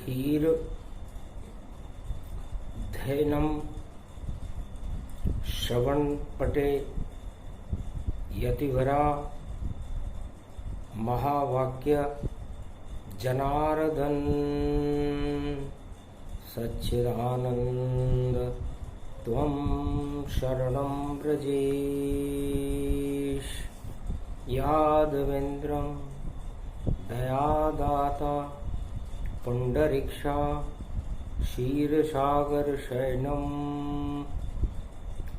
धीर धैनम श्रवण पटे यतिवरा महावाक्य जनार्दन सच्चिदानंद त्वं शरणं व्रजेश यादवेन्द्रं दयादाता पुंडरीक्षा क्षीरसागर शयनं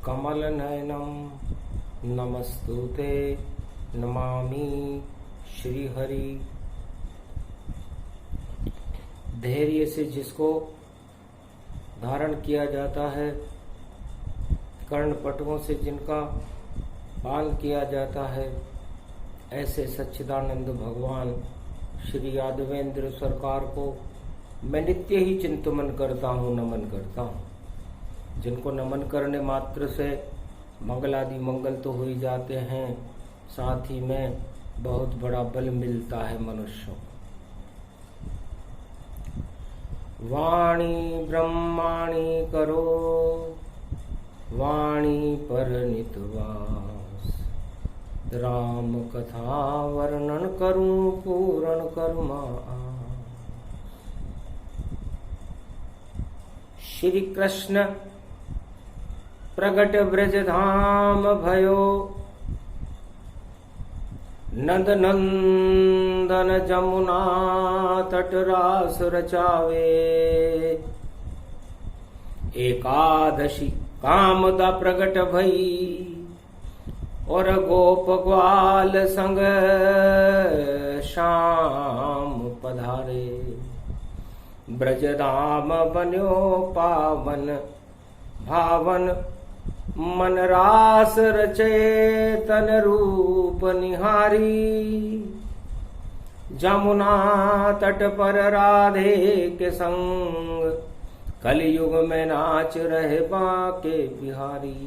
कमलनयनं नमस्तुते नमामि श्रीहरि। धैर्य से जिसको धारण किया जाता है, कर्णपटुओं से जिनका पालन किया जाता है, ऐसे सच्चिदानंद भगवान श्री यादवेंद्र सरकार को मैं नित्य ही चिंतन करता हूँ, नमन करता हूँ। जिनको नमन करने मात्र से मंगल आदि मंगल तो हो ही जाते हैं, साथ ही में बहुत बड़ा बल मिलता है मनुष्यों। वाणी ब्रह्माणी करो वाणी पर नितवास, राम कथा वर्णन करूं पूर्ण करुमा। श्री कृष्ण प्रगट ब्रज धाम भयो, नंद नंदन जमुना तट रास रचावे। एकादशी कामदा प्रगट भई, और गोप ग्वाल संग शाम पधारे। ब्रजधाम बन्यो पावन भावन, मन रास रचे तन रूप निहारी। जमुना तट पर राधे के संग, कलयुग में नाच रहे बाके बिहारी।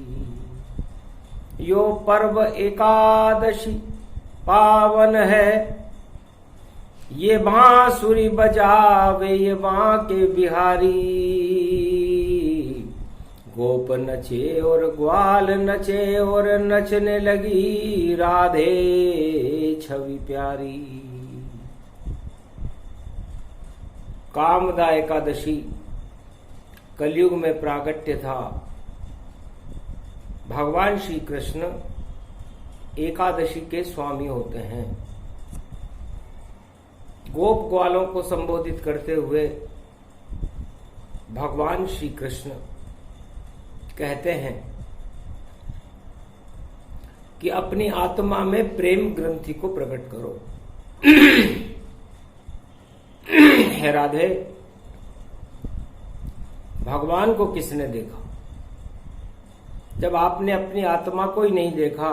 यो पर्व एकादशी पावन है, ये बांसुरी बजावे ये बाके बिहारी। गोप नचे और ग्वाल नचे, और नचने लगी राधे छवि प्यारी। कामदा एकादशी कलयुग में प्रागट्य था। भगवान श्री कृष्ण एकादशी के स्वामी होते हैं। गोप ग्वालों को संबोधित करते हुए भगवान श्री कृष्ण कहते हैं कि अपनी आत्मा में प्रेम ग्रंथि को प्रकट करो। हे राधे, भगवान को किसने देखा? जब आपने अपनी आत्मा को ही नहीं देखा,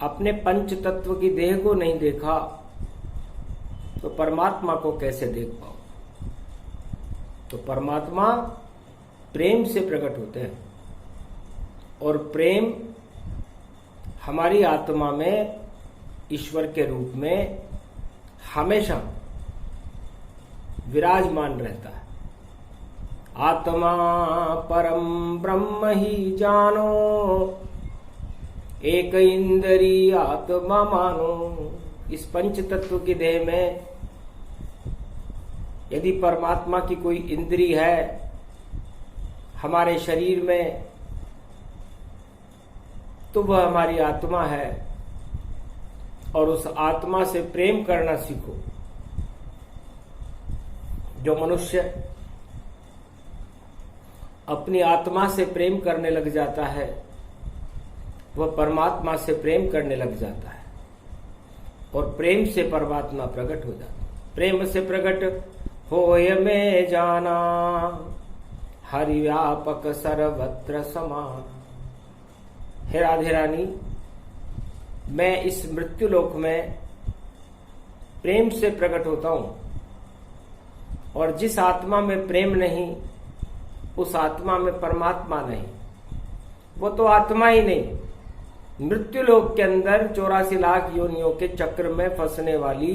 अपने पंच तत्व की देह को नहीं देखा, तो परमात्मा को कैसे देख पाओ? तो परमात्मा प्रेम से प्रकट होते हैं, और प्रेम हमारी आत्मा में ईश्वर के रूप में हमेशा विराजमान रहता है। आत्मा परम ब्रह्म ही जानो, एक इंद्री आत्मा मानो। इस पंच तत्व की देह में यदि परमात्मा की कोई इंद्री है हमारे शरीर में, तो वह हमारी आत्मा है। और उस आत्मा से प्रेम करना सीखो। जो मनुष्य अपनी आत्मा से प्रेम करने लग जाता है, वह परमात्मा से प्रेम करने लग जाता है, और प्रेम से परमात्मा प्रकट हो जाता है। प्रेम से प्रकट होय में जाना, हरि व्यापक सर्वत्र समान। हे राधे रानी, मैं इस मृत्यु लोक में प्रेम से प्रकट होता हूं, और जिस आत्मा में प्रेम नहीं, उस आत्मा में परमात्मा नहीं। वो तो आत्मा ही नहीं, मृत्यु लोक के अंदर 84 लाख योनियों के चक्र में फंसने वाली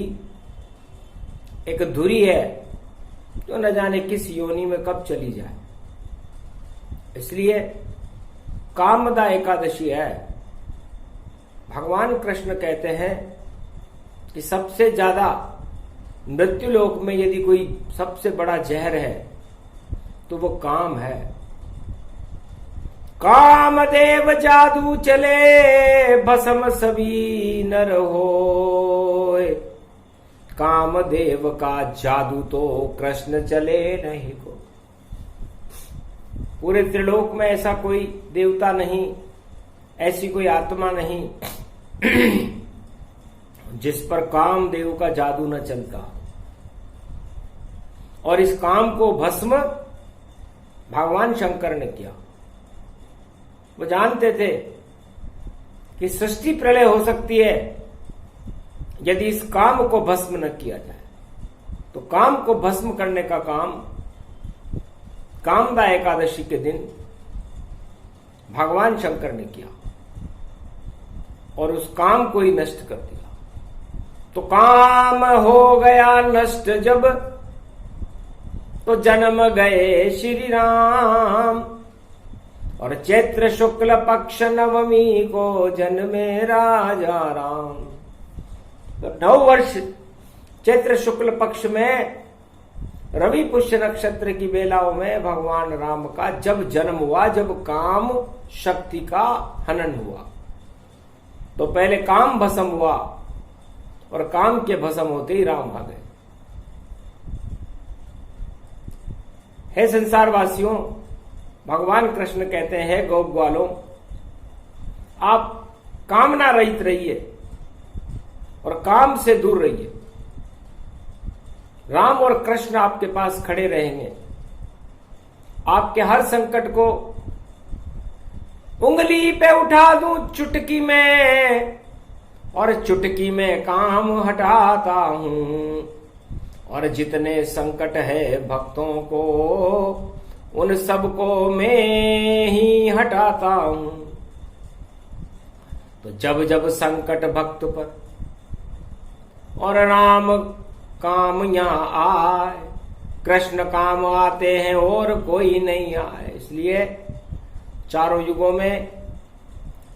एक धुरी है, तो न जाने किस योनि में कब चली जाए। इसलिए कामदा एकादशी है। भगवान कृष्ण कहते हैं कि सबसे ज्यादा मृत्यु लोक में यदि कोई सबसे बड़ा जहर है तो वो काम है। कामदेव जादू चले भस्म सभी नर होए, कामदेव का जादू तो कृष्ण चले नहीं को। पूरे त्रिलोक में ऐसा कोई देवता नहीं, ऐसी कोई आत्मा नहीं जिस पर कामदेव का जादू न चलता। और इस काम को भस्म भगवान शंकर ने किया। वो जानते थे कि सृष्टि प्रलय हो सकती है यदि इस काम को भस्म न किया जाए। तो काम को भस्म करने का काम कामदा एकादशी के दिन भगवान शंकर ने किया और उस काम को ही नष्ट कर दिया। तो काम हो गया नष्ट जब, तो जन्म गए श्री राम। और चैत्र शुक्ल पक्ष नवमी को जन्मे राजा राम। तो 9 वर्ष चैत्र शुक्ल पक्ष में रवि पुष्य नक्षत्र की बेलाओं में भगवान राम का जब जन्म हुआ, जब काम शक्ति का हनन हुआ। तो पहले काम भस्म हुआ और काम के भस्म होते ही राम आ गए। हे संसारवासियों, भगवान कृष्ण कहते हैं गौ ग्वालों, आप कामना रहित रहिए और काम से दूर रहिए। राम और कृष्ण आपके पास खड़े रहेंगे। आपके हर संकट को उंगली पे उठा दूं चुटकी में, और चुटकी में काम हटाता हूं। और जितने संकट है भक्तों को, उन सबको मैं ही हटाता हूं। तो जब जब संकट भक्त पर और राम काम यहां आए, कृष्ण काम आते हैं और कोई नहीं आए। इसलिए चारों युगों में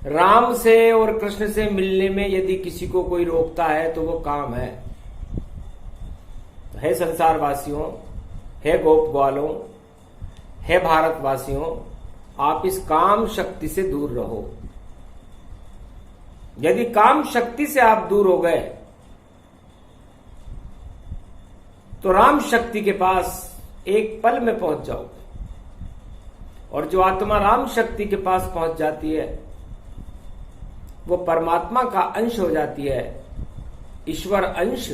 राम से और कृष्ण से मिलने में यदि किसी को कोई रोकता है तो वो काम है। तो हे संसारवासियों, हे गोप ग्वालों, हे भारतवासियों, आप इस काम शक्ति से दूर रहो। यदि काम शक्ति से आप दूर हो गए तो राम शक्ति के पास एक पल में पहुंच जाओगे। और जो आत्मा राम शक्ति के पास पहुंच जाती है वो परमात्मा का अंश हो जाती है। ईश्वर अंश,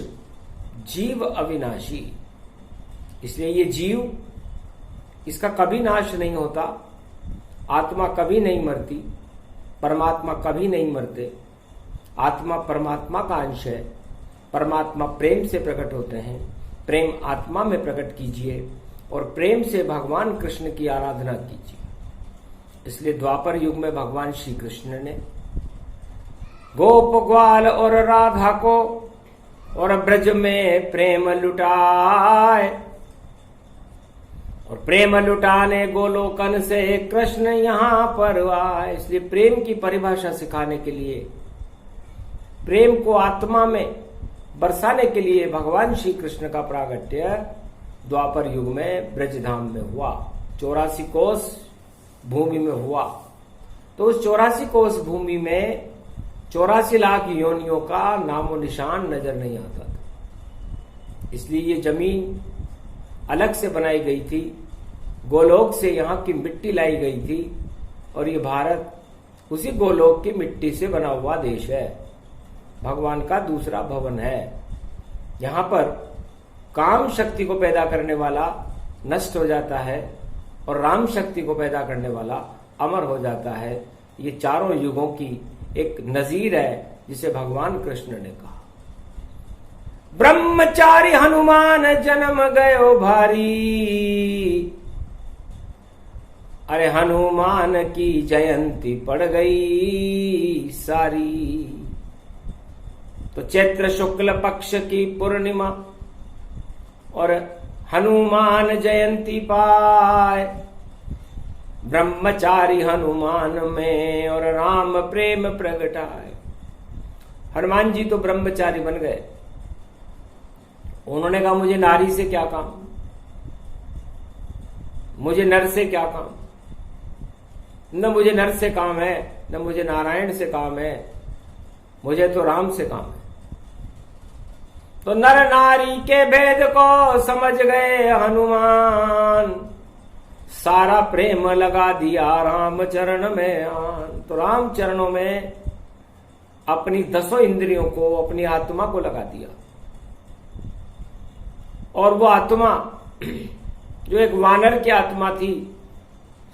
जीव अविनाशी। इसलिए ये जीव, इसका कभी नाश नहीं होता। आत्मा कभी नहीं मरती, परमात्मा कभी नहीं मरते। आत्मा परमात्मा का अंश है। परमात्मा प्रेम से प्रकट होते हैं। प्रेम आत्मा में प्रकट कीजिए और प्रेम से भगवान कृष्ण की आराधना कीजिए। इसलिए द्वापर युग में भगवान श्री कृष्ण ने गोप ग्वाल और राधा को और ब्रज में प्रेम लुटाए। और प्रेम लुटाने गोलोकन से कृष्ण यहां पर आए। इसलिए प्रेम की परिभाषा सिखाने के लिए, प्रेम को आत्मा में बरसाने के लिए भगवान श्री कृष्ण का प्रागट्य द्वापर युग में ब्रजधाम में हुआ। 84 कोस भूमि में हुआ। तो उस 84 कोस भूमि में 84 लाख योनियों का नामो निशान नजर नहीं आता था। इसलिए ये जमीन अलग से बनाई गई थी। गोलोक से यहाँ की मिट्टी लाई गई थी और ये भारत उसी गोलोक की मिट्टी से बना हुआ देश है। भगवान का दूसरा भवन है। यहाँ पर काम शक्ति को पैदा करने वाला नष्ट हो जाता है और राम शक्ति को पैदा करने वाला अमर हो जाता है। ये चारों युगों की एक नजीर है जिसे भगवान कृष्ण ने कहा। ब्रह्मचारी हनुमान जन्म गयो भारी, अरे हनुमान की जयंती पड़ गई सारी। तो चैत्र शुक्ल पक्ष की पूर्णिमा और हनुमान जयंती पाए, ब्रह्मचारी हनुमान में और राम प्रेम प्रगटाए। हनुमान जी तो ब्रह्मचारी बन गए। उन्होंने कहा मुझे नारी से क्या काम, मुझे नर से क्या काम, न मुझे नर से काम है, न मुझे नारायण से काम है, मुझे तो राम से काम है। तो नर नारी के भेद को समझ गए हनुमान, सारा प्रेम लगा दिया राम चरण में आन। तो राम चरणों में अपनी 10 इंद्रियों को, अपनी आत्मा को लगा दिया। और वो आत्मा जो एक वानर की आत्मा थी,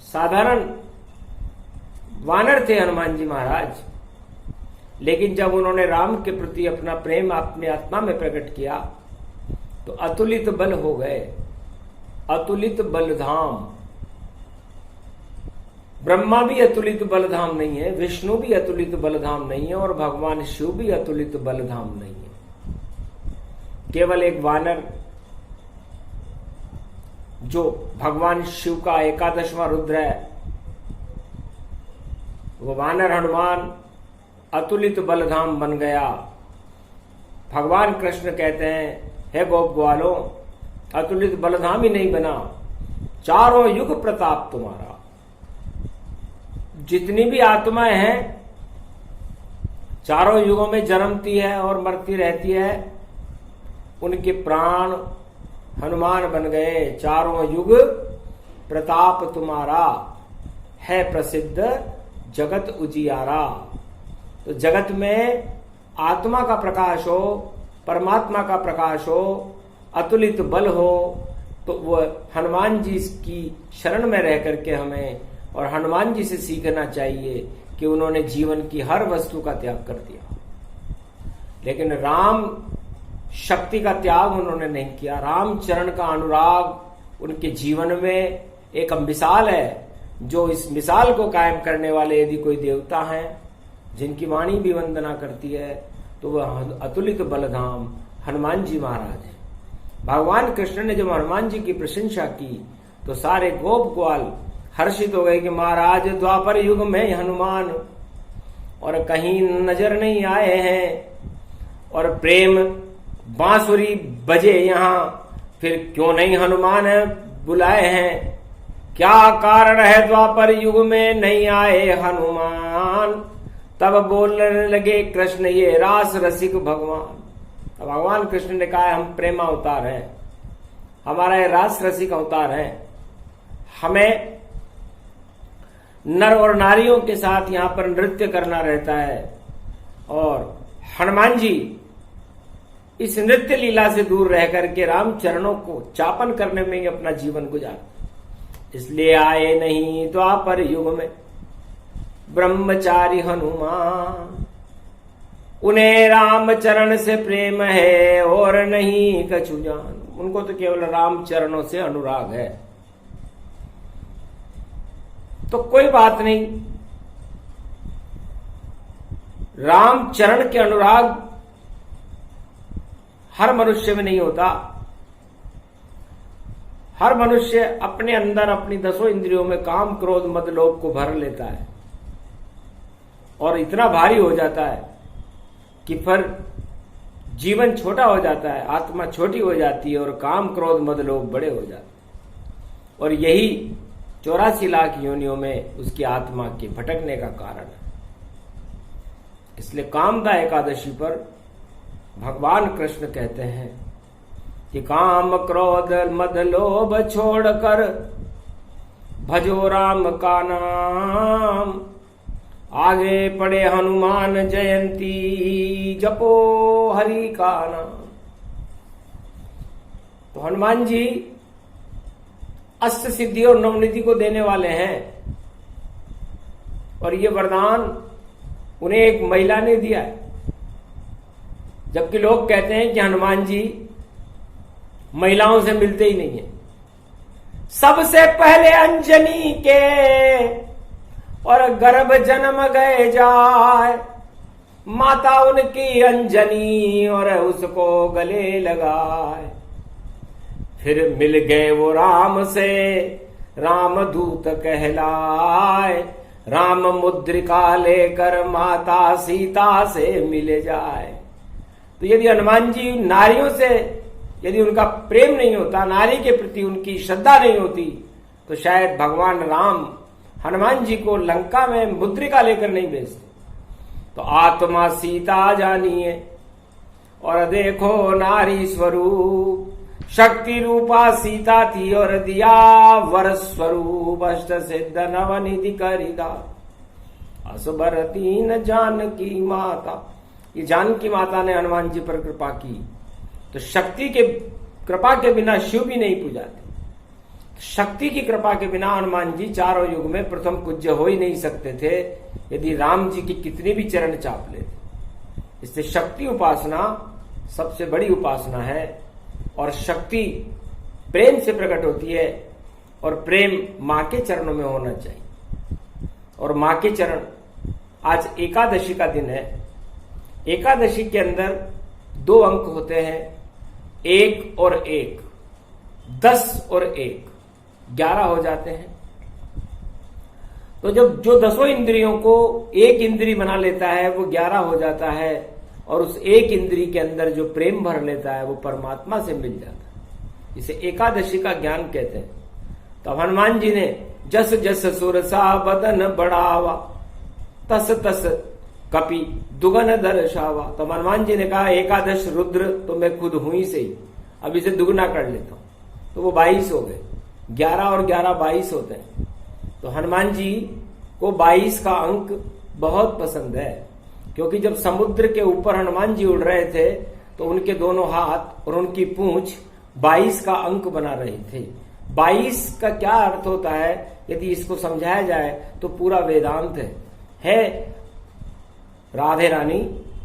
साधारण वानर थे हनुमान जी महाराज, लेकिन जब उन्होंने राम के प्रति अपना प्रेम अपनी आत्मा में प्रकट किया तो अतुलित बल हो गए, अतुलित बलधाम। ब्रह्मा भी अतुलित बलधाम नहीं है, विष्णु भी अतुलित बलधाम नहीं है, और भगवान शिव भी अतुलित बलधाम नहीं है। केवल एक वानर जो भगवान शिव का 11वां रुद्र है, वो वानर हनुमान अतुलित बलधाम बन गया। भगवान कृष्ण कहते हैं, हे गोप ग्वालों, अतुलित बलधाम ही नहीं बना, चारों युग प्रताप तुम्हारा। जितनी भी आत्माएं हैं चारों युगों में जन्मती है और मरती रहती है, उनके प्राण हनुमान बन गए। चारों युग प्रताप तुम्हारा है प्रसिद्ध जगत उजियारा। तो जगत में आत्मा का प्रकाश हो, परमात्मा का प्रकाश हो, अतुलित बल हो, तो वो हनुमान जी की शरण में रह करके हमें और हनुमान जी से सीखना चाहिए कि उन्होंने जीवन की हर वस्तु का त्याग कर दिया। लेकिन राम शक्ति का त्याग उन्होंने नहीं किया। राम चरण का अनुराग उनके जीवन में एक मिसाल है, जो इस मिसाल को कायम करने वाले यदि कोई देवता हैं जिनकी वाणी भी वंदना करती है, तो वह अतुलित बलधाम हनुमान जी महाराज हैं। भगवान कृष्ण ने जब हनुमान जी की प्रशंसा की तो सारे गोप ग्वाल हर्षित हो गए कि महाराज द्वापर युग में हनुमान और कहीं नजर नहीं आए हैं, और प्रेम बांसुरी बजे यहाँ, फिर क्यों नहीं हनुमान बुलाए हैं? क्या कारण है द्वापर युग में नहीं आए हनुमान? तब बोलने लगे कृष्ण, ये रास रसिक भगवान। भगवान कृष्ण ने कहा हम प्रेम अवतार हैं, हमारा ये रास रसिक अवतार है, हमें नर और नारियों के साथ यहाँ पर नृत्य करना रहता है। और हनुमान जी इस नृत्य लीला से दूर रह करके राम चरणों को चापन करने में ही अपना जीवन गुजार, इसलिए आए नहीं द्वापर युग में ब्रह्मचारी हनुमान। उन्हें राम चरण से प्रेम है और नहीं कछु जान। उनको तो केवल राम चरणों से अनुराग है। तो कोई बात नहीं, राम चरण के अनुराग हर मनुष्य में नहीं होता। हर मनुष्य अपने अंदर अपनी 10 इंद्रियों में काम क्रोध मद लोभ को भर लेता है और इतना भारी हो जाता है कि फिर जीवन छोटा हो जाता है, आत्मा छोटी हो जाती है और काम क्रोध मद लोभ बड़े हो जाते हैं। और यही 84 लाख योनियों में उसकी आत्मा के भटकने का कारण है। इसलिए कामदा एकादशी पर भगवान कृष्ण कहते हैं कि काम क्रोध मद लोभ छोड़कर भजो राम का नाम। आगे पड़े हनुमान जयंती जपो हरि का नाम। तो हनुमान जी अष्ट सिद्धि और नवनिधि को देने वाले हैं, और ये वरदान उन्हें एक महिला ने दिया है। जबकि लोग कहते हैं कि हनुमान जी महिलाओं से मिलते ही नहीं है। सबसे पहले अंजनी के और गर्भ जन्म गए जाए, माता उनकी अंजनी और उसको गले लगाए। फिर मिल गए वो राम से, राम दूत कहलाए, राम मुद्रिका लेकर माता सीता से मिले जाए। तो यदि हनुमान जी नारियों से यदि उनका प्रेम नहीं होता, नारी के प्रति उनकी श्रद्धा नहीं होती, तो शायद भगवान राम हनुमान जी को लंका में मुद्रिका लेकर नहीं भेजते। तो आत्मा सीता जानिए और देखो नारी स्वरूप, शक्ति रूपा सीता थी और दिया वर स्वरूप, अष्ट सिद्ध नवनिधि करिदा, असुभरती न जानकी माता। ये जानकी माता ने हनुमान जी पर कृपा की। तो शक्ति के कृपा के बिना शिव भी नहीं पूजाते। शक्ति की कृपा के बिना हनुमान जी चारों युग में प्रथम पूज्य हो ही नहीं सकते थे, यदि राम जी की कितनी भी चरण चाप लेते। इसलिए शक्ति उपासना सबसे बड़ी उपासना है, और शक्ति प्रेम से प्रकट होती है, और प्रेम मां के चरणों में होना चाहिए। और मां के चरण, आज एकादशी का दिन है। एकादशी के अंदर 2 अंक होते हैं, 1 और 1, 10 और 1, 11 हो जाते हैं। तो जब जो 10 इंद्रियों को एक इंद्री बना लेता है वो 11 हो जाता है, और उस एक इंद्री के अंदर जो प्रेम भर लेता है वो परमात्मा से मिल जाता है। इसे एकादशी का ज्ञान कहते हैं। तो हनुमान जी ने जस जस सुरसा बदन बढ़ावा, तस तस कपि दुगन दर्शावा। तो हनुमान जी ने कहा एकादश रुद्र तो मैं खुद हूं ही से ही, अब इसे दुगना कर लेता हूं। तो वो 22 हो गए, 11 और 11 22 होते हैं। तो हनुमान जी को 22 का अंक बहुत पसंद है, क्योंकि जब समुद्र के ऊपर हनुमान जी उड़ रहे थे तो उनके दोनों हाथ और उनकी पूंछ 22 का अंक बना रहे थे। 22 का क्या अर्थ होता है, यदि इसको समझाया जाए तो पूरा वेदांत है। राधे रानी,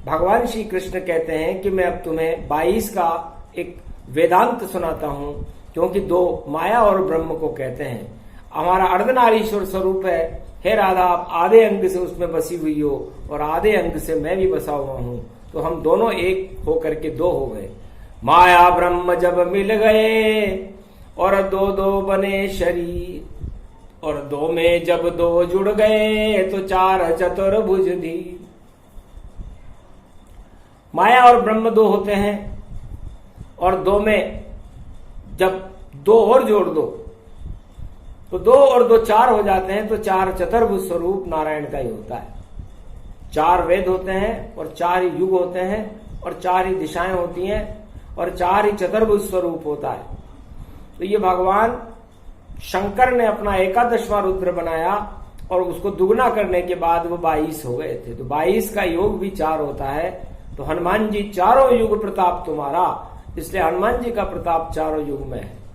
भगवान श्री कृष्ण कहते हैं कि मैं अब तुम्हें 22 का एक वेदांत सुनाता हूं, क्योंकि 2 माया और ब्रह्म को कहते हैं। हमारा अर्धनारीश्वर स्वरूप है। हे राधा, आप आधे अंग से उसमें बसी हुई हो और आधे अंग से मैं भी बसा हुआ हूं, तो हम दोनों एक होकर के 2 हो गए। माया ब्रह्म जब मिल गए और 2 बने शरीर, और 2 में जब 2 जुड़ गए तो 4 चतुर्भुज धीर। माया और ब्रह्म 2 होते हैं, और 2 में जब 2 और जोड़ दो तो 2 और 2 4 हो जाते हैं। तो 4 चतुर्भुज स्वरूप नारायण का ही होता है। 4 वेद होते हैं, और 4 ही युग होते हैं, और 4 ही दिशाएं होती हैं, और 4 ही चतुर्भुज स्वरूप होता है। तो ये भगवान शंकर ने अपना 11वां रुद्र बनाया, और उसको दुगना करने के बाद वो 22 हो गए थे। तो 22 का योग भी 4 होता है। तो हनुमान जी चारों युग प्रताप तुम्हारा, इसलिए हनुमान जी का प्रताप चारों युग में है।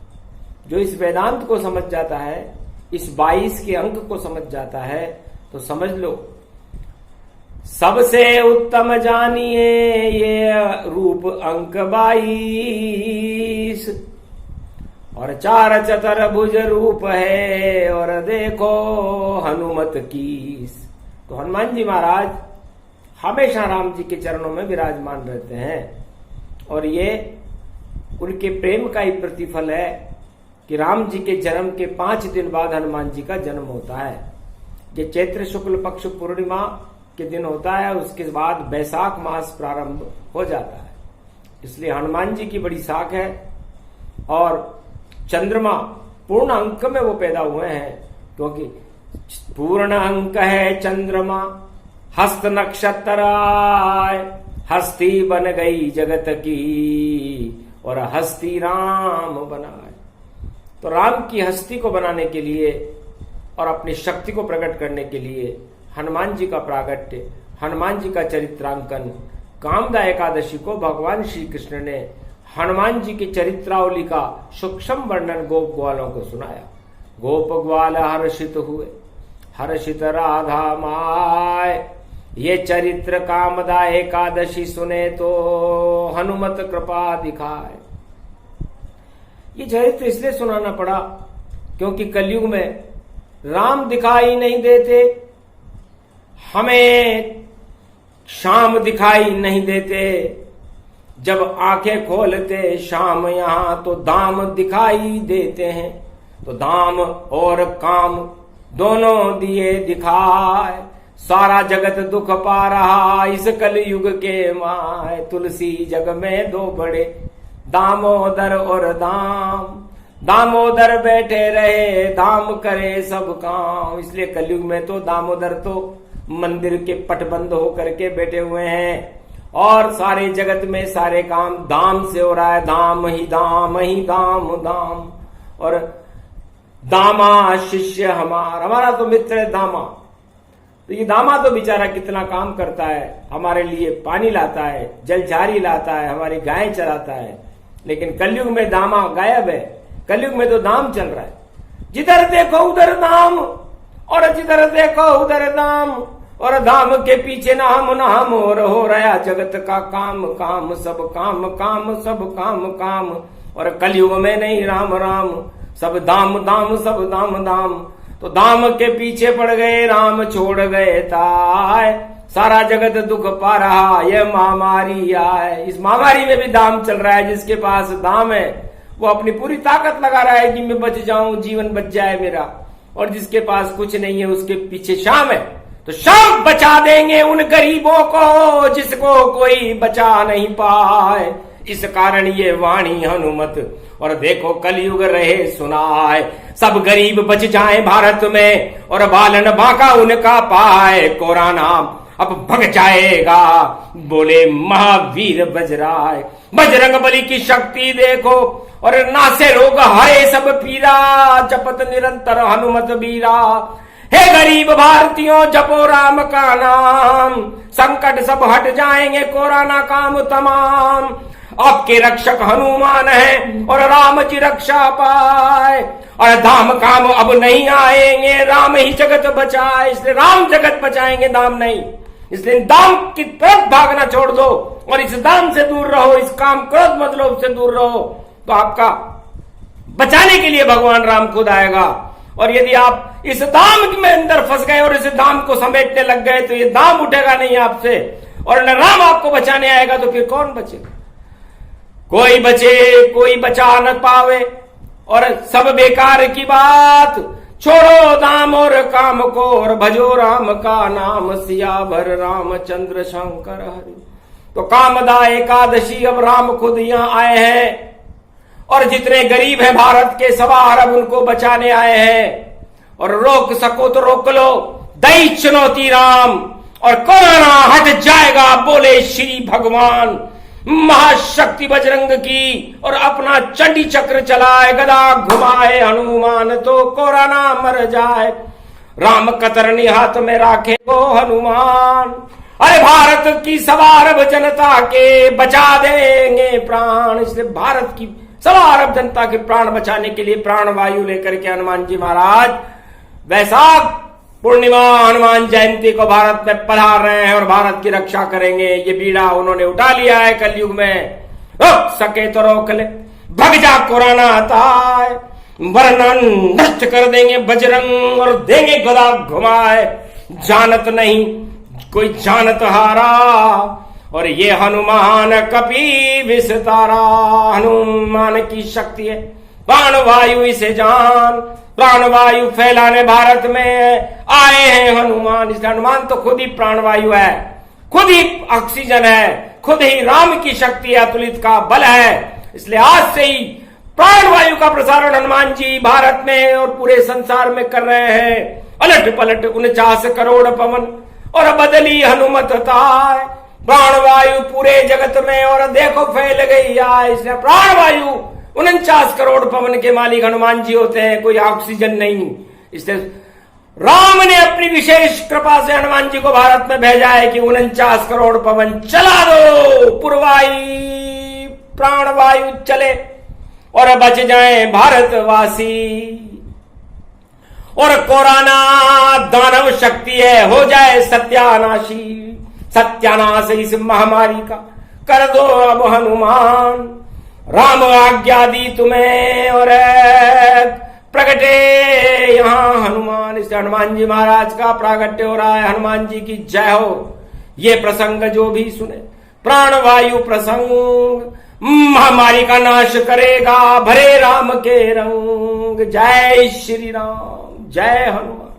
जो इस वेदांत को समझ जाता है, इस 22 के अंक को समझ जाता है, तो समझ लो सबसे उत्तम जानिए ये रूप अंक 22, और 4 चतुर्भुज रूप है, और देखो हनुमत कीस। तो हनुमान जी महाराज हमेशा राम जी के चरणों में विराजमान रहते हैं, और ये उनके प्रेम का ही प्रतिफल है कि राम जी के जन्म के 5 दिन बाद हनुमान जी का जन्म होता है। ये चैत्र शुक्ल पक्ष पूर्णिमा के दिन होता है, उसके बाद बैसाख मास प्रारंभ हो जाता है। इसलिए हनुमान जी की बड़ी साख है, और चंद्रमा पूर्ण अंक में वो पैदा हुए हैं, क्योंकि पूर्ण अंक है चंद्रमा, हस्त नक्षत्र आए, हस्ती बन गई जगत की, और हस्ती राम बनाए। तो राम की हस्ती को बनाने के लिए और अपनी शक्ति को प्रकट करने के लिए हनुमान जी का प्रागट्य, हनुमान जी का चरित्रांकन, कामदा एकादशी को भगवान श्री कृष्ण ने हनुमान जी की चरित्रावली का सूक्ष्म वर्णन गोप ग्वालों को सुनाया। गोप ग्वाल हर्षित हुए, हर्षित राधा माय, ये चरित्र कामदा एकादशी सुने तो हनुमत कृपा दिखाए। ये चरित्र इसलिए सुनाना पड़ा क्योंकि कलयुग में राम दिखाई नहीं देते, हमें श्याम दिखाई नहीं देते, जब आंखें खोलते शाम यहाँ तो दाम दिखाई देते हैं, तो दाम और काम दोनों दिए दिखाए, सारा जगत दुख पा रहा इस कलयुग के माय। तुलसी जग में दो बड़े दामोदर और दाम, दामोदर बैठे रहे दाम करे सब काम। इसलिए कलयुग में तो दामोदर तो मंदिर के पट बंद होकर के बैठे हुए हैं और सारे जगत में सारे काम दाम से हो रहा है, दाम ही दाम ही दाम दाम। और दामा शिष्य हमारा तो मित्र है दामा। तो ये दामा तो बेचारा कितना काम करता है, हमारे लिए पानी लाता है, जल झारी लाता है, हमारी गायें चराता है। लेकिन कलयुग में दामा गायब है, कलयुग में तो दाम चल रहा है। जिधर देखो उधर दाम और जिधर देखो उधर दाम, और दाम के पीछे ना हम और हो रहा जगत का काम काम सब काम काम सब काम काम। और कलयुग में नहीं राम राम, सब दाम दाम सब दाम दाम। तो दाम के पीछे पड़ गए, राम छोड़ गए ताय, सारा जगत दुख पा रहा ये महामारी आए। इस महामारी में भी दाम चल रहा है। जिसके पास दाम है वो अपनी पूरी ताकत लगा रहा है कि मैं बच जाऊं, जीवन बच जाए मेरा। और जिसके पास कुछ नहीं है उसके पीछे शाम है, तो शाम बचा देंगे उन गरीबों को जिसको कोई बचा नहीं पाए। इस कारण ये वाणी हनुमत, और देखो कलयुग रहे सुनाए, सब गरीब बच जाए भारत में और बालन बांका उनका पाए। कोरा नाम अब भग जाएगा बोले महावीर बजराय। बजरंग बली की शक्ति देखो, और नासे रोग हरे सब पीरा, जपत निरंतर हनुमत बीरा। हे गरीब भारतीयों जपो राम का नाम, संकट सब हट जाएंगे कोरोना काम तमाम। आपके रक्षक हनुमान है और राम जी रक्षा पाए, और धाम काम अब नहीं आएंगे, राम ही जगत बचाए। इसलिए राम जगत बचाएंगे, दाम नहीं। इसलिए दाम की तरफ भागना छोड़ दो और इस दाम से दूर रहो, इस काम क्रोध मतलब से दूर रहो, तो आपका बचाने के लिए भगवान राम खुद आएगा। और यदि आप इस दाम में अंदर फंस गए और इस दाम को समेटने लग गए तो ये दाम उठेगा नहीं आपसे, और न राम आपको बचाने आएगा तो फिर कौन बचेगा? कोई बचे कोई बचा न पावे, और सब बेकार की बात। छोड़ो दाम और काम को और भजो राम का नाम, सियावर रामचंद्र शंकर हरि। तो कामदा एकादशी अब राम खुद यहाँ आए हैं, और जितने गरीब हैं भारत के 1.25 अरब उनको बचाने आए हैं। और रोक सको तो रोक लो, दई चुनौती राम, और कोरोना हट जाएगा बोले श्री भगवान। महाशक्ति बजरंग की, और अपना चंडी चक्र चलाए, गदा घुमाए हनुमान तो कोरोना मर जाए। राम कतरनी हाथ में राखे वो हनुमान, अरे भारत की 1.25 अरब जनता के बचा देंगे प्राण। इसलिए भारत की 1.25 अरब जनता के प्राण बचाने के लिए प्राण वायु लेकर के हनुमान जी महाराज वैशाख पूर्णिमा हनुमान जयंती को भारत में पधार रहे हैं और भारत की रक्षा करेंगे। ये बीड़ा उन्होंने उठा लिया है कलयुग में, रोक सके तो रोक ले, भग जा कोरोना ताय, वरना नष्ट कर देंगे बजरंग और देंगे गदा घुमाए। जानत नहीं कोई जानत हारा, और ये हनुमान कपि विस्तारा। हनुमान की शक्ति है प्राण वायु इसे जान, प्राण वायु फैलाने भारत में आए हैं हनुमान। इसलिए हनुमान तो खुद ही प्राण वायु है, खुद ही ऑक्सीजन है, खुद ही राम की शक्ति अतुलित का बल है। इसलिए आज से ही प्राण वायु का प्रसारण हनुमान जी भारत में और पूरे संसार में कर रहे हैं। अलट पलट 49 करोड़ पवन और बदली हनुमत ताय। प्राण वायु पूरे जगत में और देखो फैल गई आय। इसलिए प्राण वायु 49 करोड़ पवन के मालिक हनुमान जी होते हैं, कोई ऑक्सीजन नहीं। इसलिए राम ने अपनी विशेष कृपा से हनुमान जी को भारत में भेजा है कि 49 करोड़ पवन चला दो, पुरवाई प्राण वायु चले और बच जाए भारतवासी। और कोरोना दानव शक्ति है, हो जाए सत्यानाशी, सत्यानाश इस महामारी का कर दो अब हनुमान। राम आज्ञा दी तुम्हें और प्रगटे यहाँ हनुमान। इस हनुमान जी महाराज का प्रागट्य हो रहा है। हनुमान जी की जय हो। ये प्रसंग जो भी सुने प्राणवायु प्रसंग महामारी का नाश करेगा, भरे राम के रंग। जय श्री राम, जय हनुमान।